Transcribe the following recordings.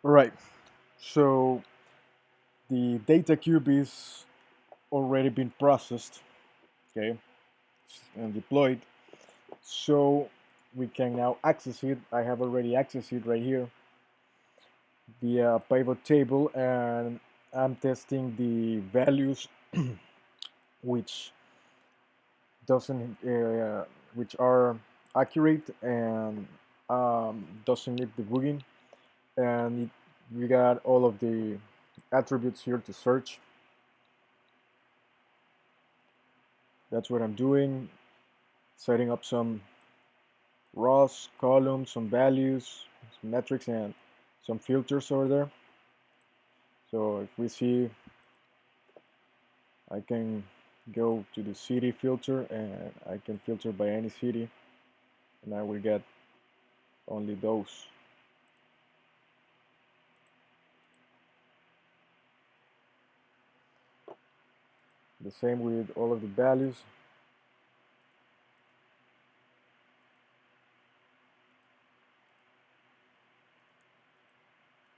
All right, so the data cube is already been processed, okay, and deployed. So we can now access it. I have already accessed it right here via pivot table, and I'm testing the values which doesn't which are accurate and doesn't need debugging, and we got all of the attributes here to search. That's what I'm doing, setting up some rows, columns, some values, some metrics, and some filters over there. So if we see, I can go to the city filter and I can filter by any city, and I will get only those. The same with all of the values.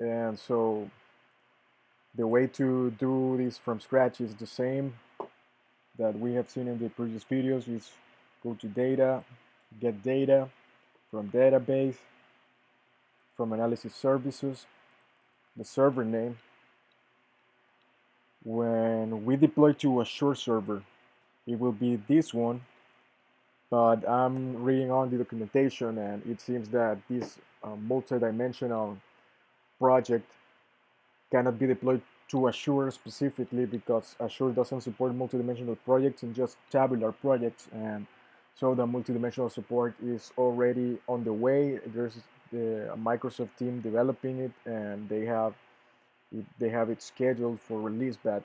And so the way to do this from scratch is the same that we have seen in the previous videos. Is go to data, get data from database, from analysis services, the server name. When we deploy to Azure server, it will be this one, but I'm reading on the documentation and it seems that this multi-dimensional project cannot be deployed to Azure specifically because Azure doesn't support multidimensional projects and just tabular projects, and so the multidimensional support is already on the way. There's the Microsoft team developing it, and they have it scheduled for release, but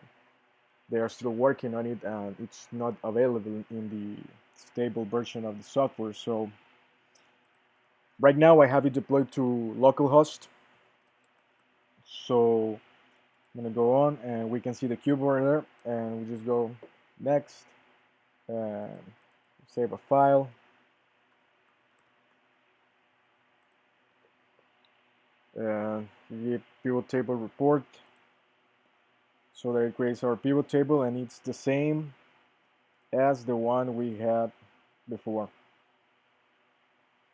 they are still working on it, and it's not available in the stable version of the software. So right now I have it deployed to localhost. So I'm gonna go on and we can see the cube over there, and we just go next and save a file, and the pivot table report, so that it creates our pivot table, and it's the same as the one we had before.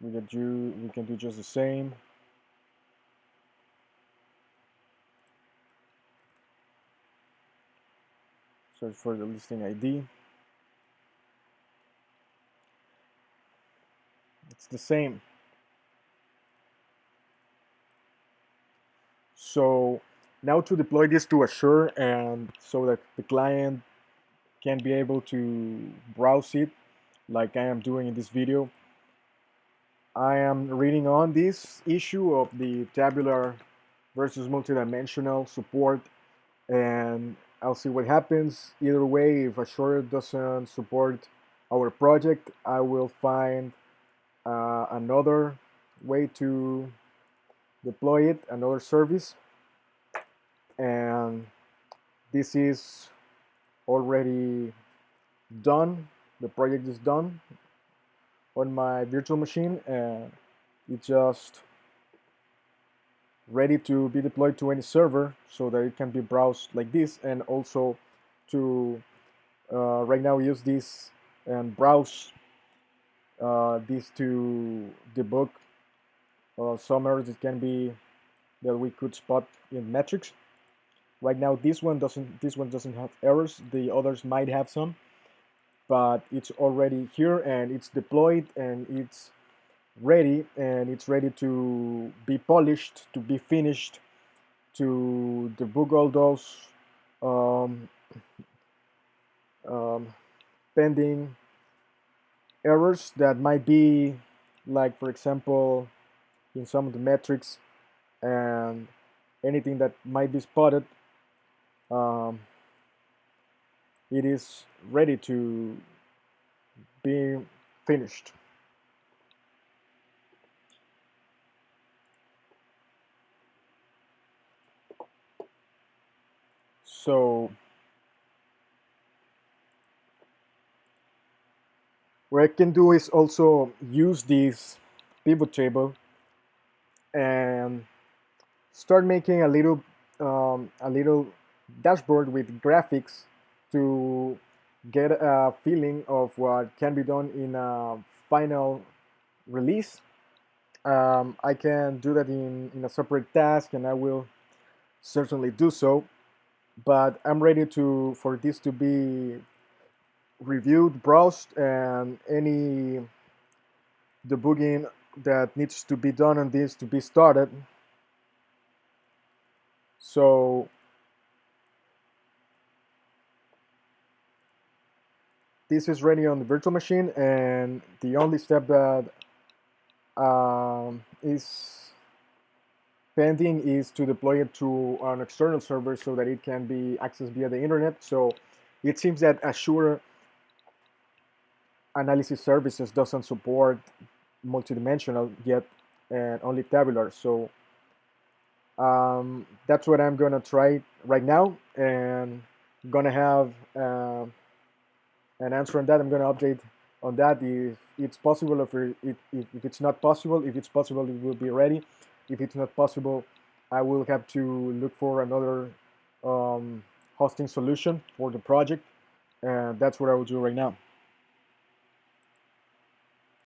We can do just the same. Search for the listing ID. It's the same. So now to deploy this to Azure, and so that the client can be able to browse it like I am doing in this video, I am reading on this issue of the tabular versus multidimensional support, and I'll see what happens. Either way, if Azure doesn't support our project, I will find another way to deploy it, another service, and this is already done. The project is done on my virtual machine, and it's just ready to be deployed to any server so that it can be browsed like this, and also to right now use this and browse this to debug some errors that we could spot in metrics. Right now this one doesn't have errors. The others might have some, but it's already here and it's deployed and it's ready to be polished, to be finished, to debug all those um, um, pending errors that might be, like for example, in some of the metrics, and anything that might be spotted. um, it is ready to be finished. So what I can do is also use this pivot table and start making a little dashboard with graphics to get a feeling of what can be done in a final release. I can do that in a separate task, and I will certainly do so. But I'm ready to for this to be reviewed, browsed, and any debugging that needs to be done on this to be started. So this is ready on the virtual machine, and the only step that is pending is to deploy it to an external server so that it can be accessed via the internet. So it seems that Azure Analysis Services doesn't support multidimensional yet, and only tabular. So that's what I'm gonna try right now, and gonna have an answer on that. I'm gonna update on that if it's possible. If it's not possible, if it's possible, it will be ready. If it's not possible, I will have to look for another hosting solution for the project, and that's what I will do right now.